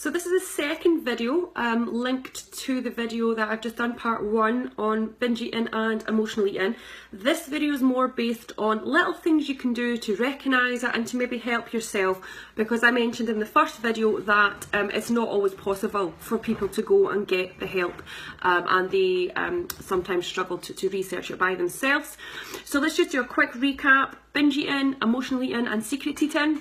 So this is a second video linked to the video that I've just done, part 1 on binge eating and emotional eating. This video is more based on little things you can do to recognise it and to maybe help yourself, because I mentioned in the first video that it's not always possible for people to go and get the help and they sometimes struggle to research it by themselves. So let's just do a quick recap. Binge eating, emotional eating and secret eating.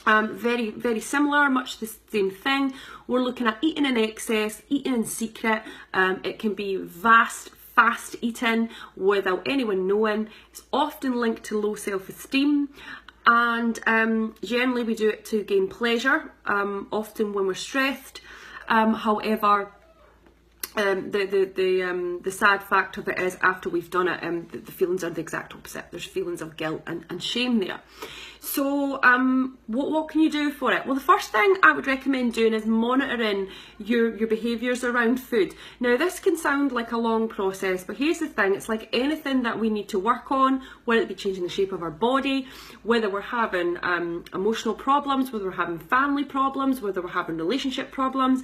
Very similar, much the same thing. We're looking at eating in excess, eating in secret. It can be fast eating without anyone knowing. It's often linked to low self-esteem, and generally we do it to gain pleasure, often when we're stressed. However, the sad fact of it is, after we've done it, the feelings are the exact opposite. There's feelings of guilt and shame there. So what can you do for it? Well, the first thing I would recommend doing is monitoring your behaviours around food. Now, this can sound like a long process, but here's the thing: it's like anything that we need to work on, whether it be changing the shape of our body, whether we're having emotional problems, whether we're having family problems, whether we're having relationship problems.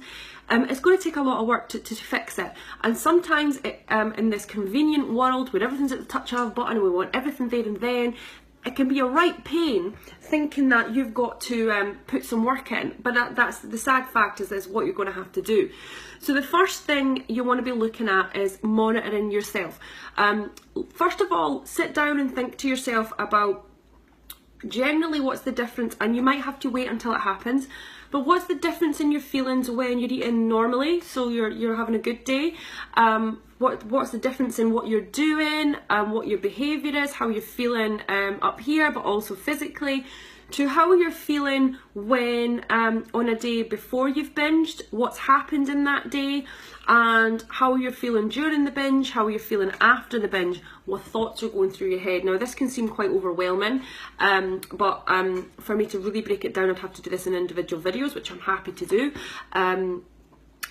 It's going to take a lot of work to fix it, and sometimes in this convenient world where everything's at the touch of a button and we want everything there and then, it can be a right pain thinking that you've got to put some work in, but that's the sad fact is what you're going to have to do. So the first thing you want to be looking at is monitoring yourself. First of all, sit down and think to yourself about generally what's the difference, and you might have to wait until it happens, but what's the difference in your feelings when you're eating normally, so you're having a good day? What's the difference in what you're doing, what your behaviour is, how you're feeling up here, but also physically, to how you're feeling when on a day before you've binged, what's happened in that day, and how you're feeling during the binge, how you're feeling after the binge, what thoughts are going through your head. Now, this can seem quite overwhelming, but for me to really break it down, I'd have to do this in individual videos, which I'm happy to do.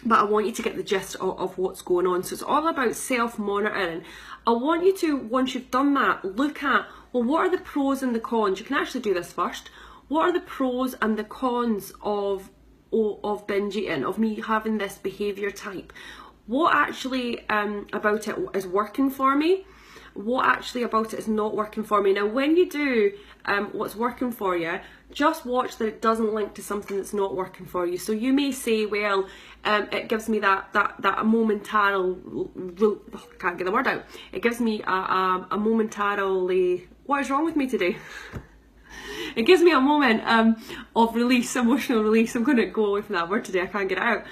But I want you to get the gist of what's going on. So it's all about self-monitoring. I want you to, once you've done that, look at, well, what are the pros and the cons? You can actually do this first. What are the pros and the cons of binge eating, of me having this behaviour type? What actually about it is working for me? What actually about it is not working for me? Now, when you do what's working for you, just watch that it doesn't link to something that's not working for you. So you may say, well, it gives me that momentarily, I can't get the word out. It gives me a momentarily, what is wrong with me today? It gives me a moment of release, emotional release. I'm going to go away from that word today, I can't get it out.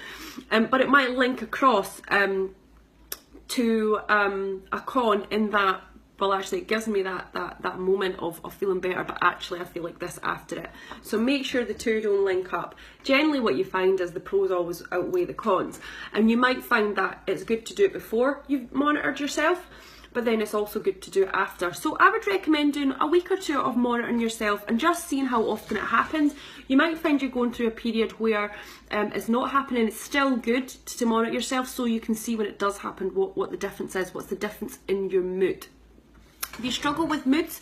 But it might link across to a con in that, well, actually it gives me that moment of feeling better, but actually I feel like this after it. So make sure the two don't link up. Generally what you find is the pros always outweigh the cons, and you might find that it's good to do it before you've monitored yourself, but then it's also good to do it after. So I would recommend doing a week or two of monitoring yourself and just seeing how often it happens. You might find you're going through a period where it's not happening. It's still good to monitor yourself so you can see when it does happen what the difference is, what's the difference in your mood. If you struggle with moods,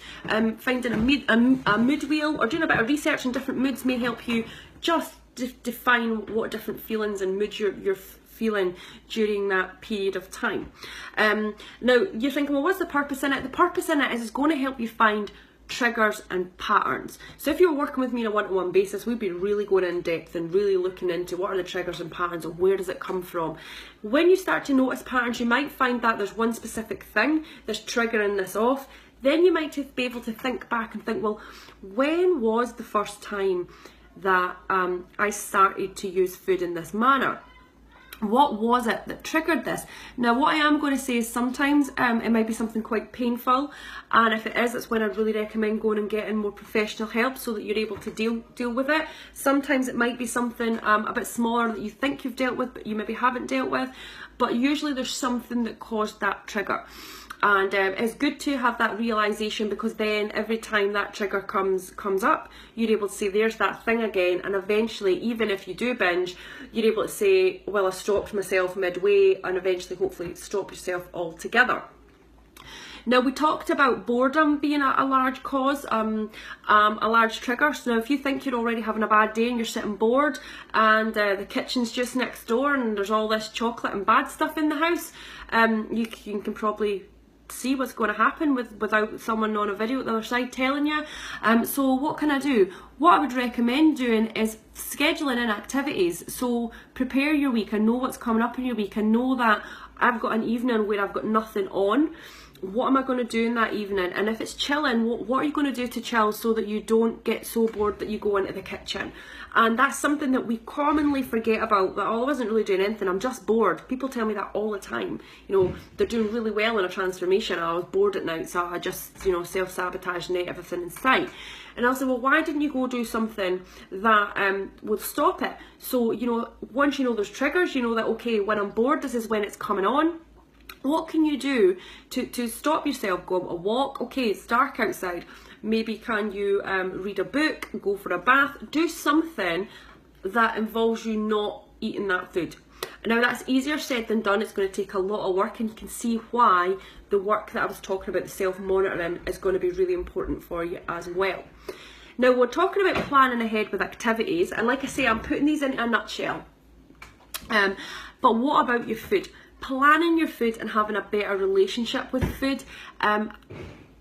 finding a mood wheel or doing a bit of research on different moods may help you just define what different feelings and moods you're feeling during that period of time. Now, you're thinking, well, what's the purpose in it? The purpose in it is it's going to help you find triggers and patterns. So if you're working with me on a one-to-one basis, we'd be really going in depth and really looking into what are the triggers and patterns and where does it come from. When you start to notice patterns, you might find that there's one specific thing that's triggering this off. Then you might be able to think back and think, well, when was the first time that I started to use food in this manner? What was it that triggered this? Now, what I am going to say is sometimes it might be something quite painful, and if it is, it's when I'd really recommend going and getting more professional help so that you're able to deal with it. Sometimes it might be something a bit smaller that you think you've dealt with but you maybe haven't dealt with, but usually there's something that caused that trigger. And it's good to have that realisation, because then every time that trigger comes up, you're able to say, there's that thing again, and eventually, even if you do binge, you're able to say, well, I stopped myself midway, and eventually hopefully stop yourself altogether. Now, we talked about boredom being a large cause, a large trigger. So now if you think you're already having a bad day and you're sitting bored and the kitchen's just next door and there's all this chocolate and bad stuff in the house, you can probably see what's going to happen without someone on a video at the other side telling you. So what can I do? What I would recommend doing is scheduling in activities. So prepare your week and know what's coming up in your week, and know that I've got an evening where I've got nothing on. What am I going to do in that evening? And if it's chilling, what are you going to do to chill so that you don't get so bored that you go into the kitchen? And that's something that we commonly forget about, that, oh, I wasn't really doing anything, I'm just bored. People tell me that all the time. You know, they're doing really well in a transformation. I was bored at night, so I just, you know, self-sabotage and ate everything in sight. And I'll say, well, why didn't you go do something that would stop it? So, you know, once you know there's triggers, you know that, okay, when I'm bored, this is when it's coming on. What can you do to stop yourself? Go a walk. Okay, it's dark outside. Maybe can you read a book, go for a bath, do something that involves you not eating that food. Now, that's easier said than done. It's going to take a lot of work, and you can see why the work that I was talking about, the self-monitoring, is going to be really important for you as well. Now, we're talking about planning ahead with activities, and like I say, I'm putting these into a nutshell. But what about your food? Planning your food and having a better relationship with food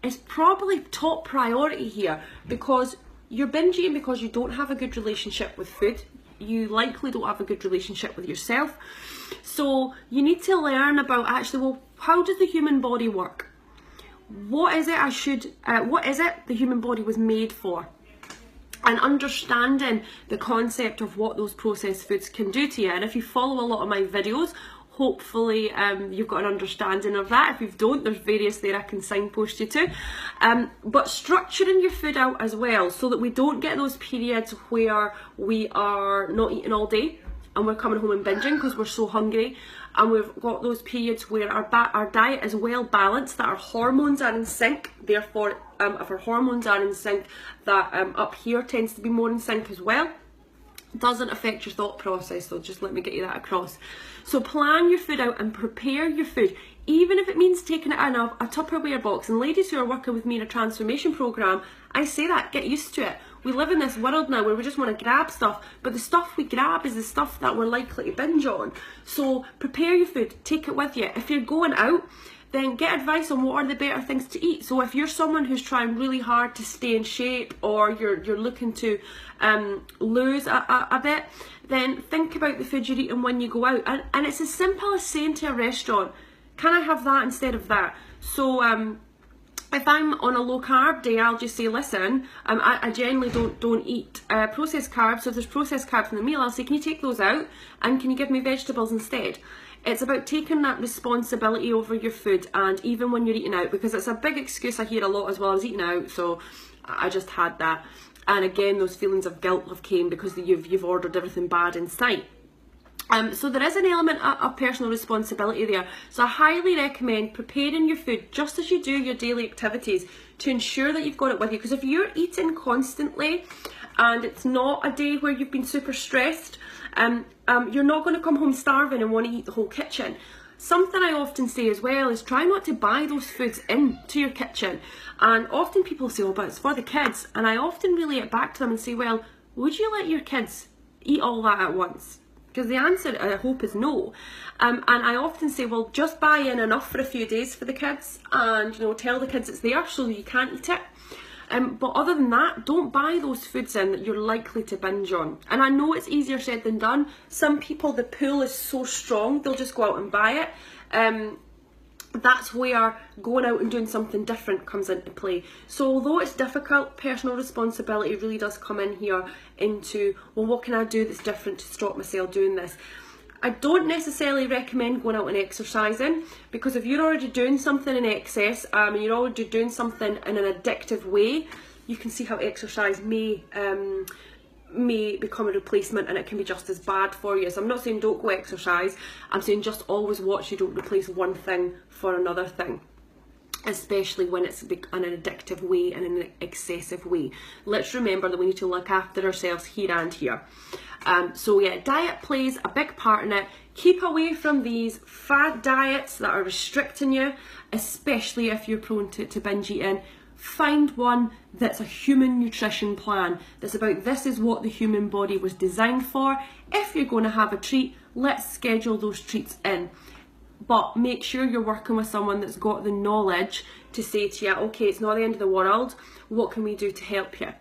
is probably top priority here, because you're binge eating because you don't have a good relationship with food. You likely don't have a good relationship with yourself. So you need to learn about, actually, well, how does the human body work? What is it the human body was made for? And understanding the concept of what those processed foods can do to you. And if you follow a lot of my videos, hopefully you've got an understanding of that. If you don't, there's various there I can signpost you to. But structuring your food out as well, so that we don't get those periods where we are not eating all day and we're coming home and binging because we're so hungry. And we've got those periods where our diet is well balanced, that our hormones are in sync. Therefore, if our hormones are in sync, that up here tends to be more in sync as well. Doesn't affect your thought process, so just let me get you that across. So plan your food out and prepare your food, even if it means taking it in a Tupperware box. And ladies who are working with me in a transformation program, I say that, get used to it. We live in this world now where we just want to grab stuff, but the stuff we grab is the stuff that we're likely to binge on. So prepare your food, take it with you. If you're going out, then get advice on what are the better things to eat. So if you're someone who's trying really hard to stay in shape, or you're looking to lose a bit, then think about the food you're eating when you go out. And it's as simple as saying to a restaurant, can I have that instead of that? So if I'm on a low carb day, I'll just say, listen, I generally don't eat processed carbs. So if there's processed carbs in the meal, I'll say, can you take those out? And can you give me vegetables instead? It's about taking that responsibility over your food, and even when you're eating out, because it's a big excuse I hear a lot as well. I was eating out, so I just had that. And again, those feelings of guilt have came because you've ordered everything bad in sight. So there is an element of personal responsibility there. So I highly recommend preparing your food just as you do your daily activities, to ensure that you've got it with you. Because if you're eating constantly and it's not a day where you've been super stressed, you're not going to come home starving and want to eat the whole kitchen. Something I often say as well is try not to buy those foods into your kitchen. And often people say, oh, but it's for the kids. And I often relay it back to them and say, well, would you let your kids eat all that at once? Because the answer, I hope, is no. And I often say, well, just buy in enough for a few days for the kids, and tell the kids it's there so you can't eat it. But other than that, don't buy those foods in that you're likely to binge on. And I know it's easier said than done. Some people, the pull is so strong, they'll just go out and buy it. That's where going out and doing something different comes into play. So although it's difficult, personal responsibility really does come in here into, well, what can I do that's different to stop myself doing this? I don't necessarily recommend going out and exercising, because if you're already doing something in excess and you're already doing something in an addictive way, you can see how exercise may become a replacement, and it can be just as bad for you. So I'm not saying don't go exercise, I'm saying just always watch you don't replace one thing for another thing. especially when it's in an addictive way and in an excessive way. Let's remember that we need to look after ourselves here and here. So yeah, diet plays a big part in it. Keep away from these fad diets that are restricting you, especially if you're prone to binge eating. Find one that's a human nutrition plan, that's about this is what the human body was designed for. If you're going to have a treat, let's schedule those treats in. But make sure you're working with someone that's got the knowledge to say to you, okay, it's not the end of the world, what can we do to help you?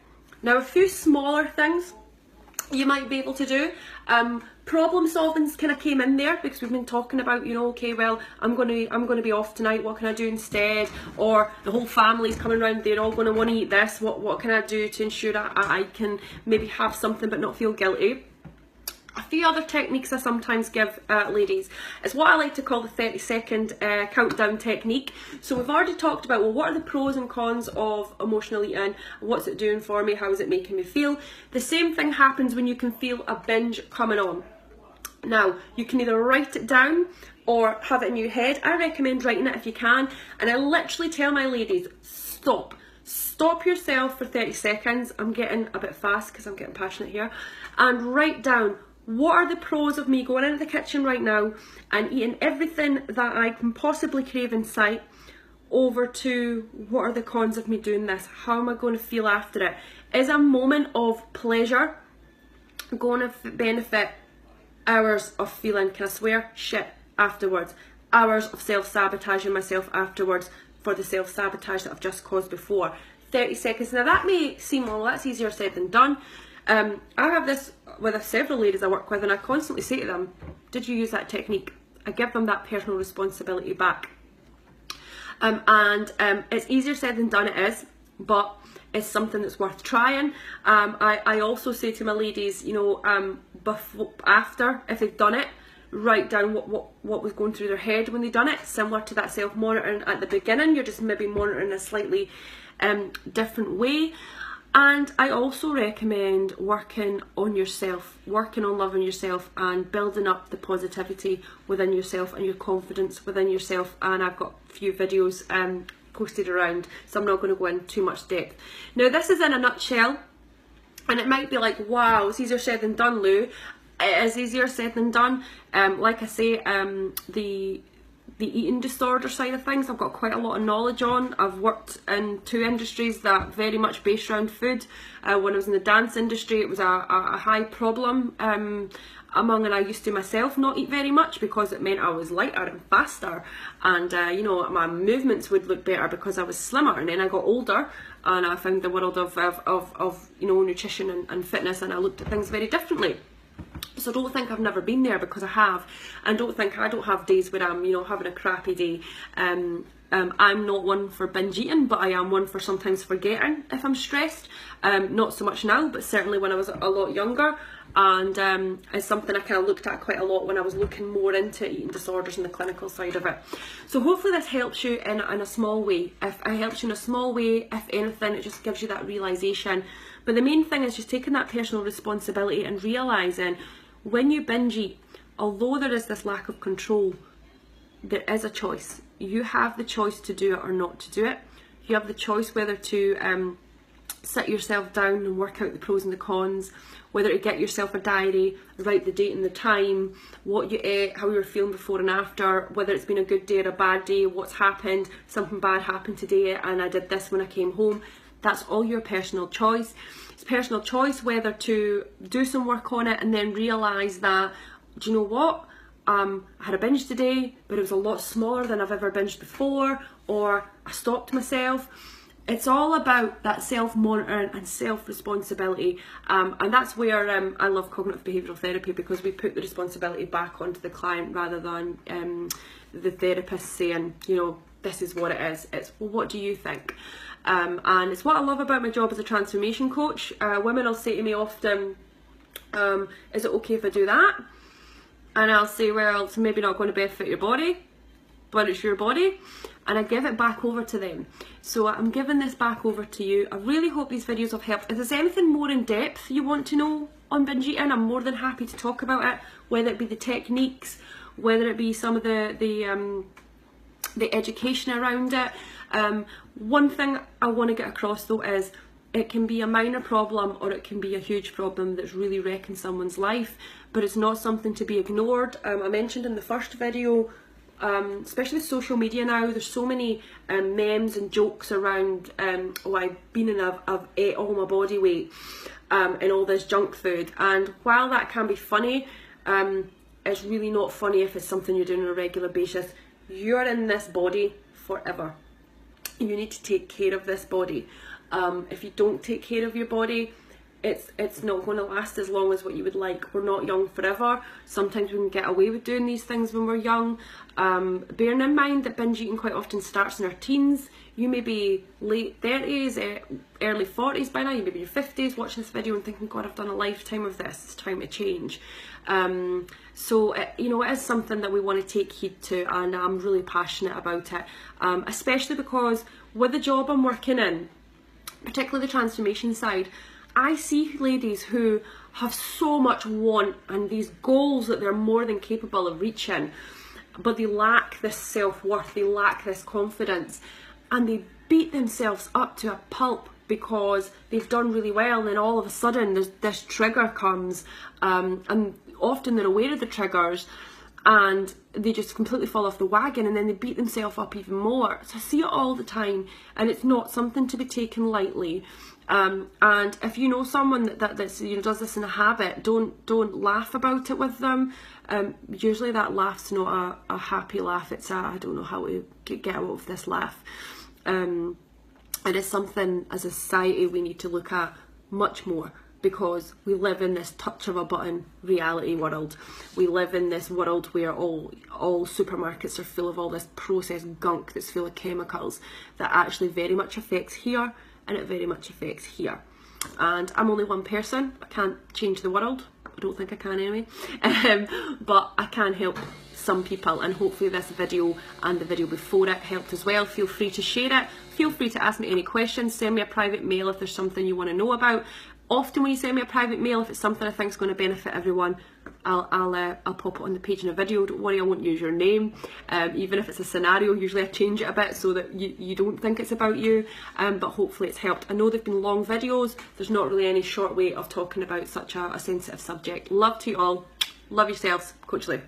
Now, a few smaller things you might be able to do. Problem solving's kind of came in there because we've been talking about, you know, okay, well, I'm going to be off tonight, what can I do instead? Or the whole family's coming around, they're all going to want to eat this, what can I do to ensure that I can maybe have something but not feel guilty? A few other techniques I sometimes give ladies is what I like to call the 30-second countdown technique. So we've already talked about, well, what are the pros and cons of emotional eating? What's it doing for me? How is it making me feel? The same thing happens when you can feel a binge coming on. Now, you can either write it down or have it in your head. I recommend writing it if you can. And I literally tell my ladies, stop. Stop yourself for 30 seconds. I'm getting a bit fast because I'm getting passionate here. And write down, what are the pros of me going into the kitchen right now and eating everything that I can possibly crave in sight, over to what are the cons of me doing this? How am I going to feel after it? Is a moment of pleasure going to benefit hours of feeling, can I swear, shit afterwards? Hours of self-sabotaging myself afterwards for the self-sabotage that I've just caused before. 30 seconds. Now that may seem, well, that's easier said than done. I have this with several ladies I work with, and I constantly say to them, did you use that technique? I give them that personal responsibility back. It's easier said than done, it is, but it's something that's worth trying. I also say to my ladies, you know, before, after, if they've done it, write down what was going through their head when they done it, similar to that self-monitoring at the beginning. You're just maybe monitoring a slightly different way. And I also recommend working on yourself, working on loving yourself and building up the positivity within yourself and your confidence within yourself. And I've got a few videos posted around, so I'm not going to go into too much depth. Now, this is in a nutshell, and it might be like, wow, it's easier said than done, Lou. It is easier said than done. Like I say, the eating disorder side of things I've got quite a lot of knowledge on. I've worked in two industries that very much based around food. When I was in the dance industry, it was a high problem among, and I used to myself not eat very much because it meant I was lighter and faster, and you know, my movements would look better because I was slimmer. And then I got older and I found the world of you know, nutrition and fitness, and I looked at things very differently. So don't think I've never been there, because I have, and don't think I don't have days where I'm, you know, having a crappy day. I'm not one for binge eating, but I am one for sometimes forgetting if I'm stressed. Not so much now, but certainly when I was a lot younger, and it's something I kind of looked at quite a lot when I was looking more into eating disorders and the clinical side of it. So hopefully this helps you in a small way. If it helps you in a small way, if anything, it just gives you that realisation. But the main thing is just taking that personal responsibility and realising when you binge eat, although there is this lack of control, there is a choice. You have the choice to do it or not to do it. You have the choice whether to sit yourself down and work out the pros and the cons, whether to get yourself a diary, write the date and the time, what you ate, how you were feeling before and after, whether it's been a good day or a bad day, what's happened, something bad happened today and I did this when I came home. That's all your personal choice. It's personal choice whether to do some work on it and then realise that, do you know what? I had a binge today, but it was a lot smaller than I've ever binged before, or I stopped myself. It's all about that self-monitoring and self-responsibility, and that's where I love cognitive behavioural therapy, because we put the responsibility back onto the client rather than the therapist saying, you know, this is what it is. It's, well, what do you think? And it's what I love about my job as a transformation coach. Women will say to me often, is it okay if I do that? And I'll say, well, it's maybe not going to benefit your body, but it's your body. And I give it back over to them. So I'm giving this back over to you. I really hope these videos have helped. If there's anything more in depth you want to know on binge eating, I'm more than happy to talk about it, whether it be the techniques, whether it be some of the the education around it. One thing I want to get across though is it can be a minor problem or it can be a huge problem that's really wrecking someone's life, but it's not something to be ignored. I mentioned in the first video, especially with social media now, there's so many memes and jokes around, oh, I've been and I've ate all my body weight and all this junk food. And while that can be funny, it's really not funny if it's something you're doing on a regular basis. You're in this body forever. You need to take care of this body. If you don't take care of your body, it's not going to last as long as what you would like. We're not young forever. Sometimes we can get away with doing these things when we're young. Bearing in mind that binge eating quite often starts in our teens. You may be late 30s, early 40s by now, you may be in your 50s watching this video and thinking, God, I've done a lifetime of this, it's time to change. So you know, it is something that we want to take heed to, and I'm really passionate about it, especially because with the job I'm working in, particularly the transformation side, I see ladies who have so much want and these goals that they're more than capable of reaching, but they lack this self-worth, they lack this confidence, and they beat themselves up to a pulp because they've done really well, and then all of a sudden this trigger comes, and often they're aware of the triggers and they just completely fall off the wagon, and then they beat themselves up even more. So I see it all the time, and it's not something to be taken lightly. And if you know someone that's you know, does this in a habit, don't laugh about it with them. Usually that laugh's not a happy laugh. It's a, I don't know how to get out of this laugh. It is something as a society we need to look at much more, because we live in this touch of a button reality world. We live in this world where all supermarkets are full of all this processed gunk that's full of chemicals that actually very much affects here, and it very much affects here. And I'm only one person. I can't change the world. I don't think I can anyway. But I can help some people, and hopefully this video and the video before it helped as well. Feel free to share it. Feel free to ask me any questions. Send me a private mail if there's something you want to know about. Often when you send me a private mail, if it's something I think is going to benefit everyone, I'll pop it on the page in a video. Don't worry, I won't use your name. Even if it's a scenario, usually I change it a bit so that you don't think it's about you. But hopefully it's helped. I know they've been long videos. There's not really any short way of talking about such a sensitive subject. Love to you all. Love yourselves. Coach Lou.